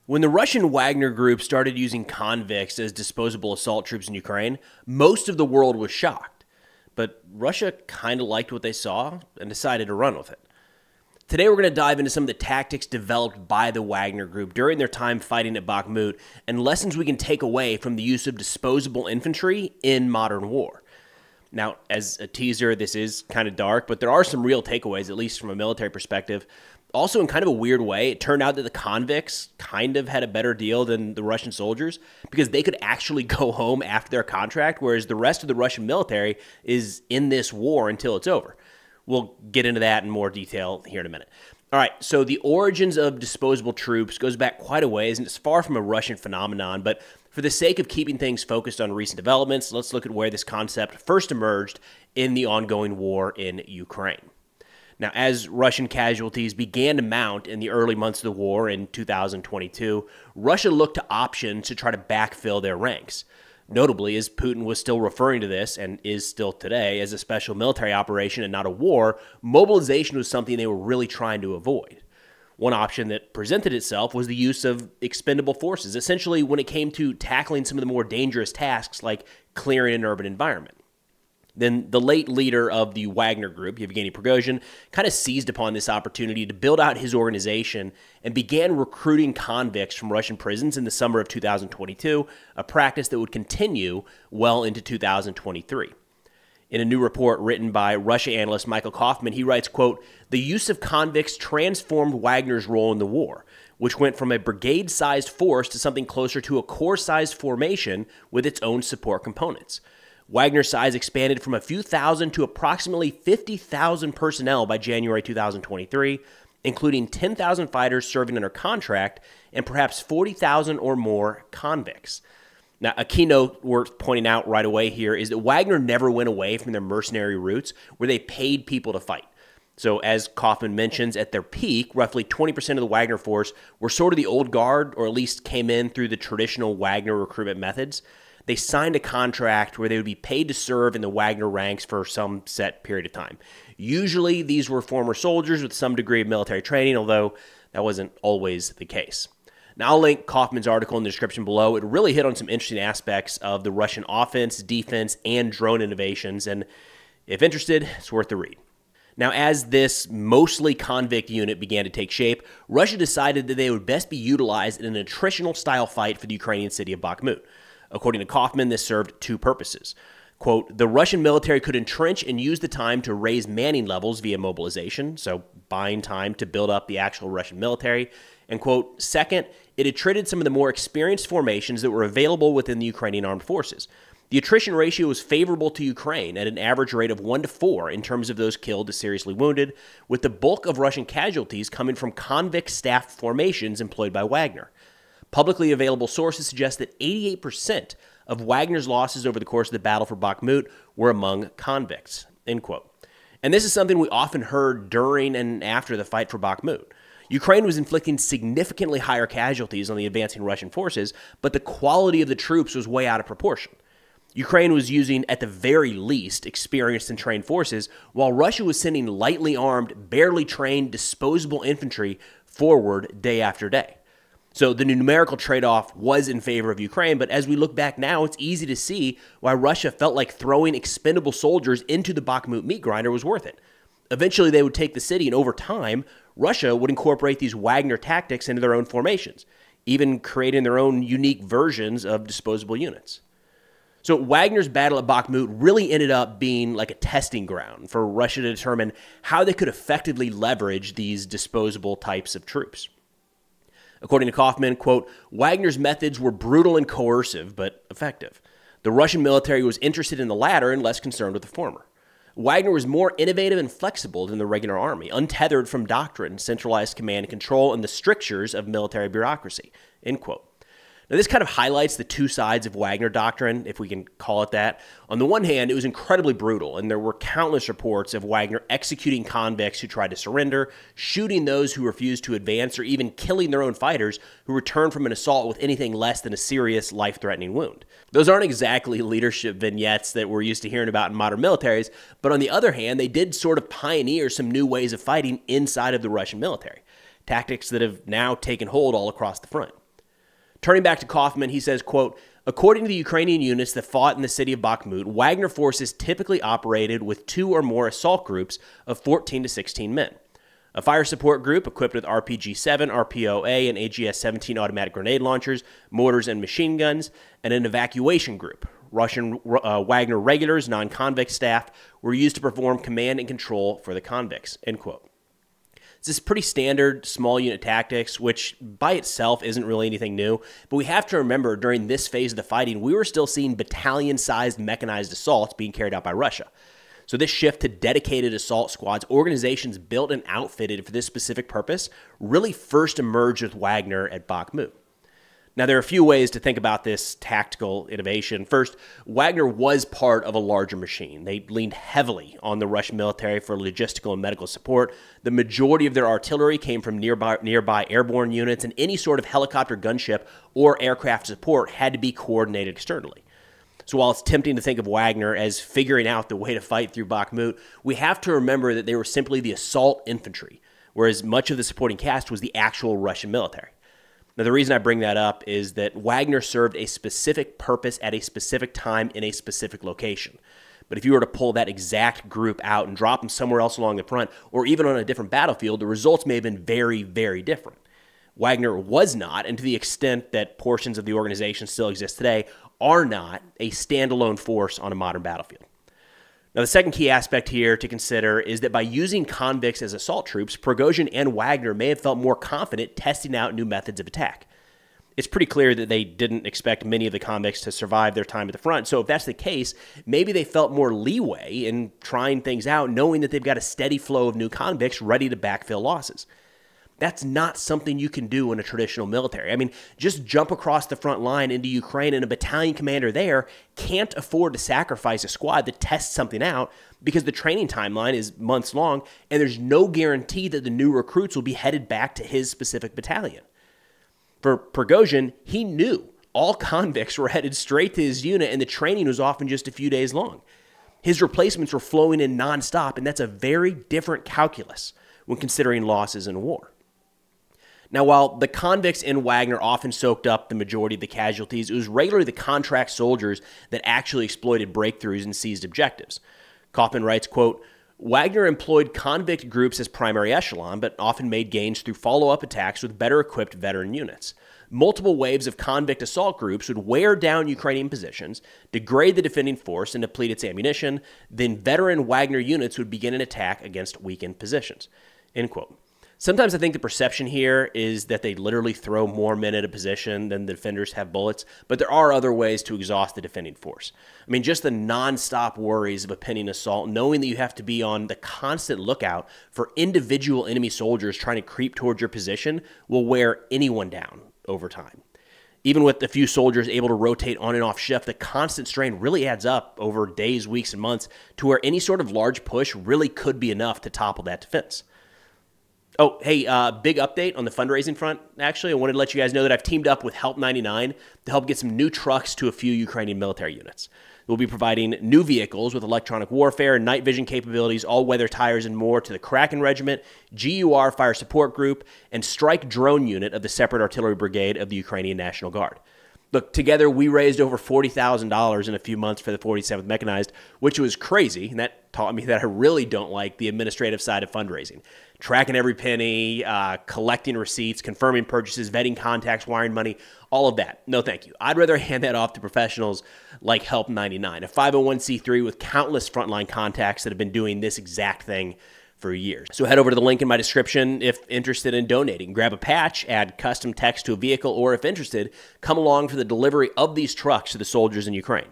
When the Russian Wagner Group started using convicts as disposable assault troops in Ukraine, most of the world was shocked. But Russia kind of liked what they saw and decided to run with it. Today we're going to dive into some of the tactics developed by the Wagner Group during their time fighting at Bakhmut and lessons we can take away from the use of disposable infantry in modern war. Now, as a teaser, this is kind of dark, but there are some real takeaways, at least from a military perspective. Also, in kind of a weird way, it turned out that the convicts kind of had a better deal than the Russian soldiers because they could actually go home after their contract, whereas the rest of the Russian military is in this war until it's over. We'll get into that in more detail here in a minute. All right, so the origins of disposable troops goes back quite a ways, and it's far from a Russian phenomenon, but for the sake of keeping things focused on recent developments, let's look at where this concept first emerged in the ongoing war in Ukraine. Now, as Russian casualties began to mount in the early months of the war in 2022, Russia looked to options to try to backfill their ranks. Notably, as Putin was still referring to this, and is still today, as a special military operation and not a war, mobilization was something they were really trying to avoid. One option that presented itself was the use of expendable forces, essentially when it came to tackling some of the more dangerous tasks like clearing an urban environment. Then the late leader of the Wagner Group, Yevgeny Prigozhin, kind of seized upon this opportunity to build out his organization and began recruiting convicts from Russian prisons in the summer of 2022, a practice that would continue well into 2023. In a new report written by Russia analyst Michael Kaufman, he writes, quote, "The use of convicts transformed Wagner's role in the war, which went from a brigade-sized force to something closer to a corps-sized formation with its own support components. Wagner's size expanded from a few thousand to approximately 50,000 personnel by January 2023, including 10,000 fighters serving under contract and perhaps 40,000 or more convicts." Now, a keynote worth pointing out right away here is that Wagner never went away from their mercenary roots where they paid people to fight. So as Kaufman mentions, at their peak, roughly 20% of the Wagner force were sort of the old guard, or at least came in through the traditional Wagner recruitment methods. They signed a contract where they would be paid to serve in the Wagner ranks for some set period of time. Usually, these were former soldiers with some degree of military training, although that wasn't always the case. Now, I'll link Kaufman's article in the description below. It really hit on some interesting aspects of the Russian offense, defense, and drone innovations, and if interested, it's worth the read. Now, as this mostly convict unit began to take shape, Russia decided that they would best be utilized in an attritional-style fight for the Ukrainian city of Bakhmut. According to Kaufman, this served two purposes. Quote, "The Russian military could entrench and use the time to raise manning levels via mobilization," so buying time to build up the actual Russian military. And quote, "Second, it attrited some of the more experienced formations that were available within the Ukrainian armed forces. The attrition ratio was favorable to Ukraine at an average rate of 1 to 4 in terms of those killed to seriously wounded, with the bulk of Russian casualties coming from convict staff formations employed by Wagner. Publicly available sources suggest that 88% of Wagner's losses over the course of the battle for Bakhmut were among convicts," end quote. And this is something we often heard during and after the fight for Bakhmut. Ukraine was inflicting significantly higher casualties on the advancing Russian forces, but the quality of the troops was way out of proportion. Ukraine was using, at the very least, experienced and trained forces, while Russia was sending lightly armed, barely trained, disposable infantry forward day after day. So the numerical trade-off was in favor of Ukraine, but as we look back now, it's easy to see why Russia felt like throwing expendable soldiers into the Bakhmut meat grinder was worth it. Eventually, they would take the city, and over time, Russia would incorporate these Wagner tactics into their own formations, even creating their own unique versions of disposable units. So Wagner's battle at Bakhmut really ended up being like a testing ground for Russia to determine how they could effectively leverage these disposable types of troops. According to Kaufman, quote, "Wagner's methods were brutal and coercive, but effective. The Russian military was interested in the latter and less concerned with the former. Wagner was more innovative and flexible than the regular army, untethered from doctrine, centralized command and control, and the strictures of military bureaucracy," end quote. Now, this kind of highlights the two sides of Wagner doctrine, if we can call it that. On the one hand, it was incredibly brutal, and there were countless reports of Wagner executing convicts who tried to surrender, shooting those who refused to advance, or even killing their own fighters who returned from an assault with anything less than a serious, life-threatening wound. Those aren't exactly leadership vignettes that we're used to hearing about in modern militaries, but on the other hand, they did sort of pioneer some new ways of fighting inside of the Russian military, tactics that have now taken hold all across the front. Turning back to Kaufman, he says, quote, according to the Ukrainian units that fought in the city of Bakhmut, Wagner forces typically operated with 2 or more assault groups of 14 to 16 men. A fire support group equipped with RPG-7, RPOA, and AGS-17 automatic grenade launchers, mortars, and machine guns, and an evacuation group. Russian Wagner regulars, non-convict staff, were used to perform command and control for the convicts, end quote. This is pretty standard small unit tactics, which by itself isn't really anything new. But we have to remember during this phase of the fighting, we were still seeing battalion-sized mechanized assaults being carried out by Russia. So this shift to dedicated assault squads, organizations built and outfitted for this specific purpose, really first emerged with Wagner at Bakhmut. Now, there are a few ways to think about this tactical innovation. First, Wagner was part of a larger machine. They leaned heavily on the Russian military for logistical and medical support. The majority of their artillery came from nearby airborne units, and any sort of helicopter gunship or aircraft support had to be coordinated externally. So while it's tempting to think of Wagner as figuring out the way to fight through Bakhmut, we have to remember that they were simply the assault infantry, whereas much of the supporting cast was the actual Russian military. Now, the reason I bring that up is that Wagner served a specific purpose at a specific time in a specific location. But if you were to pull that exact group out and drop them somewhere else along the front, or even on a different battlefield, the results may have been very, very different. Wagner was not, and to the extent that portions of the organization still exist today, are not a standalone force on a modern battlefield. Now, the second key aspect here to consider is that by using convicts as assault troops, Prigozhin and Wagner may have felt more confident testing out new methods of attack. It's pretty clear that they didn't expect many of the convicts to survive their time at the front, so if that's the case, maybe they felt more leeway in trying things out, knowing that they've got a steady flow of new convicts ready to backfill losses. That's not something you can do in a traditional military. I mean, just jump across the front line into Ukraine and a battalion commander there can't afford to sacrifice a squad to test something out because the training timeline is months long and there's no guarantee that the new recruits will be headed back to his specific battalion. For Prigozhin, he knew all convicts were headed straight to his unit and the training was often just a few days long. His replacements were flowing in nonstop, and that's a very different calculus when considering losses in war. Now, while the convicts in Wagner often soaked up the majority of the casualties, it was regularly the contract soldiers that actually exploited breakthroughs and seized objectives. Kaufman writes, quote, Wagner employed convict groups as primary echelon, but often made gains through follow-up attacks with better-equipped veteran units. Multiple waves of convict assault groups would wear down Ukrainian positions, degrade the defending force, and deplete its ammunition. Then veteran Wagner units would begin an attack against weakened positions. End quote. Sometimes I think the perception here is that they literally throw more men at a position than the defenders have bullets, but there are other ways to exhaust the defending force. I mean, just the nonstop worries of a pinning assault, knowing that you have to be on the constant lookout for individual enemy soldiers trying to creep towards your position will wear anyone down over time. Even with a few soldiers able to rotate on and off shift, the constant strain really adds up over days, weeks, and months to where any sort of large push really could be enough to topple that defense. Oh, hey, big update on the fundraising front, actually. I wanted to let you guys know that I've teamed up with Help 99 to help get some new trucks to a few Ukrainian military units. We'll be providing new vehicles with electronic warfare, night vision capabilities, all-weather tires, and more to the Kraken Regiment, GUR Fire Support Group, and Strike Drone Unit of the Separate Artillery Brigade of the Ukrainian National Guard. Look, together we raised over $40,000 in a few months for the 47th Mechanized, which was crazy, and that taught me that I really don't like the administrative side of fundraising. Tracking every penny, collecting receipts, confirming purchases, vetting contacts, wiring money, all of that. No, thank you. I'd rather hand that off to professionals like Help 99, a 501c3 with countless frontline contacts that have been doing this exact thing for years. So head over to the link in my description if interested in donating. Grab a patch, add custom text to a vehicle, or if interested, come along for the delivery of these trucks to the soldiers in Ukraine.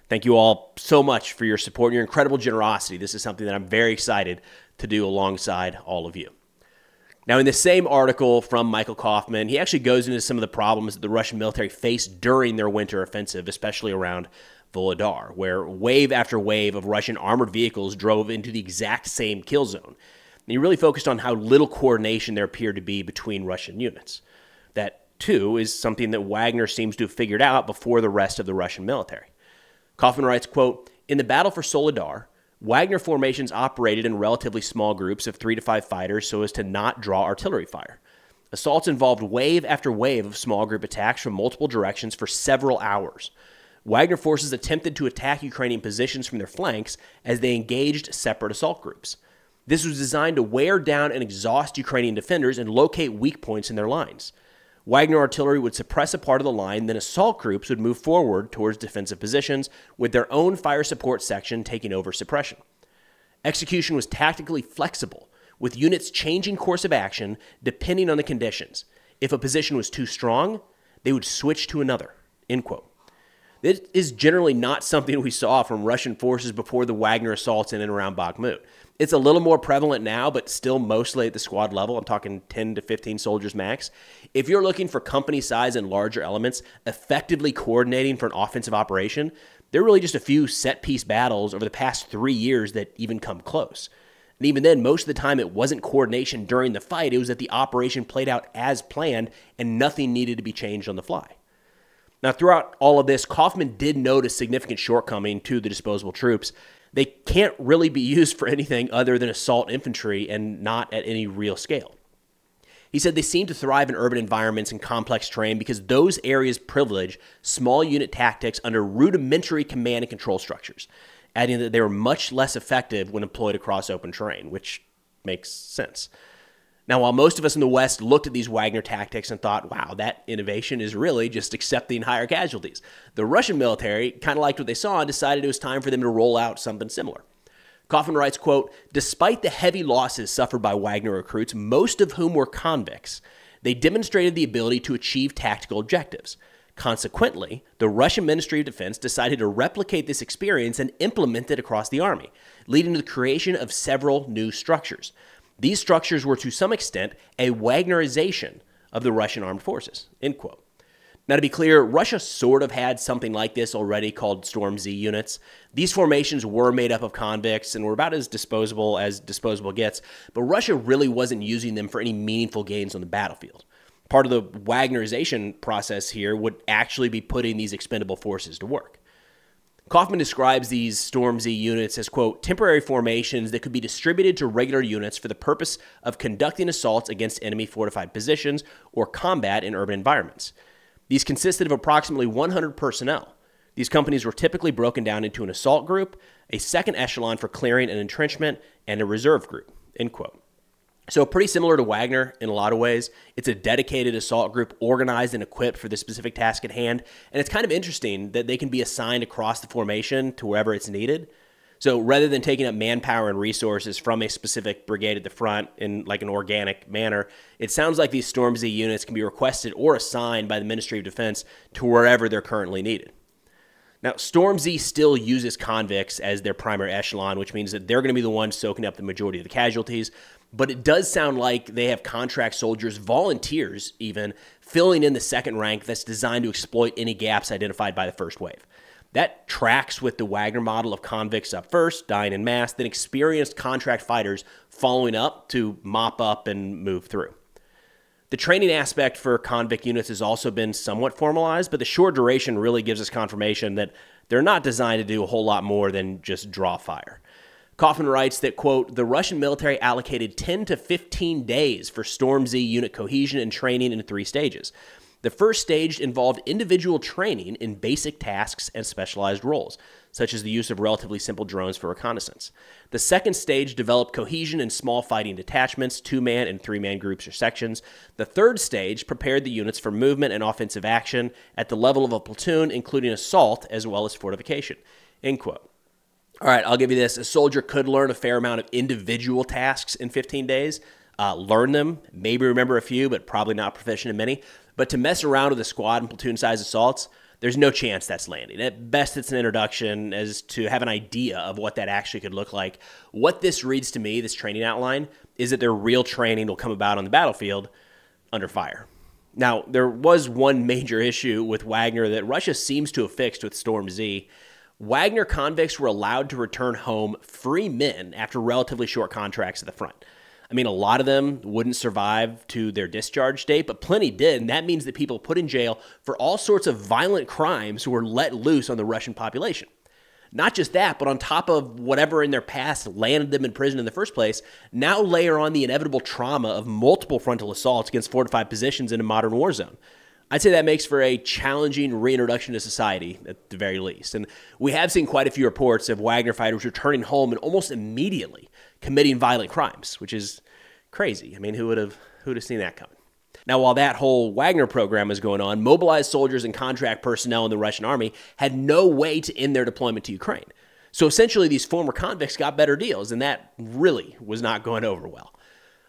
Thank you all so much for your support and your incredible generosity. This is something that I'm very excited to do alongside all of you. Now, in the same article from Michael Kaufman, he actually goes into some of the problems that the Russian military faced during their winter offensive, especially around Volodar, where wave after wave of Russian armored vehicles drove into the exact same kill zone. And he really focused on how little coordination there appeared to be between Russian units. That, too, is something that Wagner seems to have figured out before the rest of the Russian military. Kaufman writes, quote, in the battle for Soledar, Wagner formations operated in relatively small groups of 3 to 5 fighters so as to not draw artillery fire. Assaults involved wave after wave of small group attacks from multiple directions for several hours. Wagner forces attempted to attack Ukrainian positions from their flanks as they engaged separate assault groups. This was designed to wear down and exhaust Ukrainian defenders and locate weak points in their lines. Wagner artillery would suppress a part of the line, then assault groups would move forward towards defensive positions, with their own fire support section taking over suppression. Execution was tactically flexible, with units changing course of action depending on the conditions. If a position was too strong, they would switch to another. End quote. This is generally not something we saw from Russian forces before the Wagner assaults in and around Bakhmut. It's a little more prevalent now, but still mostly at the squad level. I'm talking 10 to 15 soldiers max. If you're looking for company size and larger elements effectively coordinating for an offensive operation, there are really just a few set-piece battles over the past 3 years that even come close. And even then, most of the time it wasn't coordination during the fight. It was that the operation played out as planned and nothing needed to be changed on the fly. Now, throughout all of this, Kaufman did note a significant shortcoming to the disposable troops. They can't really be used for anything other than assault infantry and not at any real scale. He said they seem to thrive in urban environments and complex terrain because those areas privilege small unit tactics under rudimentary command and control structures, adding that they were much less effective when employed across open terrain, which makes sense. Now, while most of us in the West looked at these Wagner tactics and thought, wow, that innovation is really just accepting higher casualties, the Russian military kind of liked what they saw and decided it was time for them to roll out something similar. Kaufman writes, quote, despite the heavy losses suffered by Wagner recruits, most of whom were convicts, they demonstrated the ability to achieve tactical objectives. Consequently, the Russian Ministry of Defense decided to replicate this experience and implement it across the army, leading to the creation of several new structures. These structures were to some extent a Wagnerization of the Russian armed forces, end quote. Now, to be clear, Russia sort of had something like this already called Storm Z units. These formations were made up of convicts and were about as disposable gets, but Russia really wasn't using them for any meaningful gains on the battlefield. Part of the Wagnerization process here would actually be putting these expendable forces to work. Kaufman describes these Storm Z units as, quote, temporary formations that could be distributed to regular units for the purpose of conducting assaults against enemy fortified positions or combat in urban environments. These consisted of approximately 100 personnel. These companies were typically broken down into an assault group, a second echelon for clearing and entrenchment, and a reserve group, end quote. So pretty similar to Wagner in a lot of ways. It's a dedicated assault group organized and equipped for the specific task at hand. And it's kind of interesting that they can be assigned across the formation to wherever it's needed. So rather than taking up manpower and resources from a specific brigade at the front in like an organic manner, it sounds like these Storm Z units can be requested or assigned by the Ministry of Defense to wherever they're currently needed. Now, Storm Z still uses convicts as their primary echelon, which means that they're going to be the ones soaking up the majority of the casualties. But it does sound like they have contract soldiers, volunteers even, filling in the second rank that's designed to exploit any gaps identified by the first wave. That tracks with the Wagner model of convicts up first, dying en masse, then experienced contract fighters following up to mop up and move through. The training aspect for convict units has also been somewhat formalized, but the short duration really gives us confirmation that they're not designed to do a whole lot more than just draw fire. Kaufman writes that, quote, the Russian military allocated 10 to 15 days for Storm Z unit cohesion and training in 3 stages. The first stage involved individual training in basic tasks and specialized roles, such as the use of relatively simple drones for reconnaissance. The second stage developed cohesion in small fighting detachments, 2-man and 3-man groups or sections. The third stage prepared the units for movement and offensive action at the level of a platoon, including assault as well as fortification, end quote. All right, I'll give you this. A soldier could learn a fair amount of individual tasks in 15 days, learn them, maybe remember a few, but probably not proficient in many. But to mess around with the squad and platoon-size assaults, there's no chance that's landing. At best, it's an introduction as to have an idea of what that actually could look like. What this reads to me, this training outline, is that their real training will come about on the battlefield under fire. Now, there was one major issue with Wagner that Russia seems to have fixed with Storm Z. Wagner convicts were allowed to return home free men after relatively short contracts at the front. I mean, a lot of them wouldn't survive to their discharge date, but plenty did, and that means that people put in jail for all sorts of violent crimes were let loose on the Russian population. Not just that, but on top of whatever in their past landed them in prison in the first place, now layer on the inevitable trauma of multiple frontal assaults against fortified positions in a modern war zone. I'd say that makes for a challenging reintroduction to society, at the very least. And we have seen quite a few reports of Wagner fighters returning home and almost immediately committing violent crimes, which is crazy. I mean, who would have seen that coming? Now, while that whole Wagner program was going on, mobilized soldiers and contract personnel in the Russian army had no way to end their deployment to Ukraine. So essentially, these former convicts got better deals, and that really was not going over well.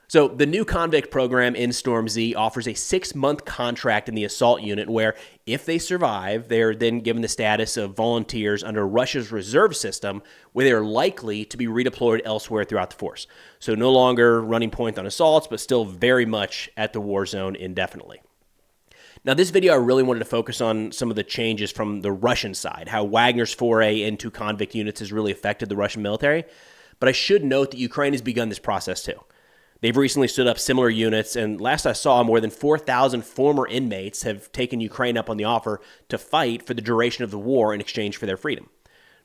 So the new convict program in Storm Z offers a 6-month contract in the assault unit where, if they survive, they're then given the status of volunteers under Russia's reserve system, where they're likely to be redeployed elsewhere throughout the force. So no longer running point on assaults, but still very much at the war zone indefinitely. Now, this video, I really wanted to focus on some of the changes from the Russian side, how Wagner's foray into convict units has really affected the Russian military. But I should note that Ukraine has begun this process too. They've recently stood up similar units, and last I saw, more than 4,000 former inmates have taken Ukraine up on the offer to fight for the duration of the war in exchange for their freedom.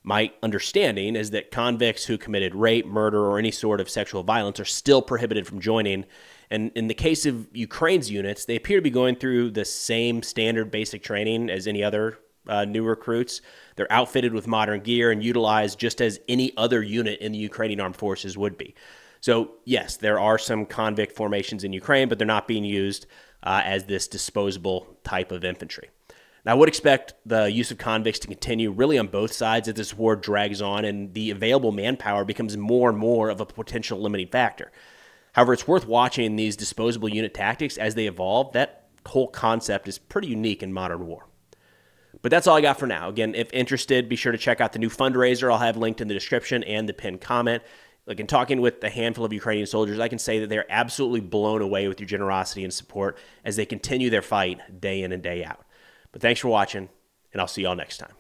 My understanding is that convicts who committed rape, murder, or any sort of sexual violence are still prohibited from joining, and in the case of Ukraine's units, they appear to be going through the same standard basic training as any other new recruits. They're outfitted with modern gear and utilized just as any other unit in the Ukrainian armed forces would be. So, yes, there are some convict formations in Ukraine, but they're not being used as this disposable type of infantry. Now, I would expect the use of convicts to continue really on both sides as this war drags on and the available manpower becomes more and more of a potential limiting factor. However, it's worth watching these disposable unit tactics as they evolve. That whole concept is pretty unique in modern war. But that's all I got for now. Again, if interested, be sure to check out the new fundraiser I'll have linked in the description and the pinned comment. Like, in talking with a handful of Ukrainian soldiers, I can say that they're absolutely blown away with your generosity and support as they continue their fight day in and day out. But thanks for watching, and I'll see y'all next time.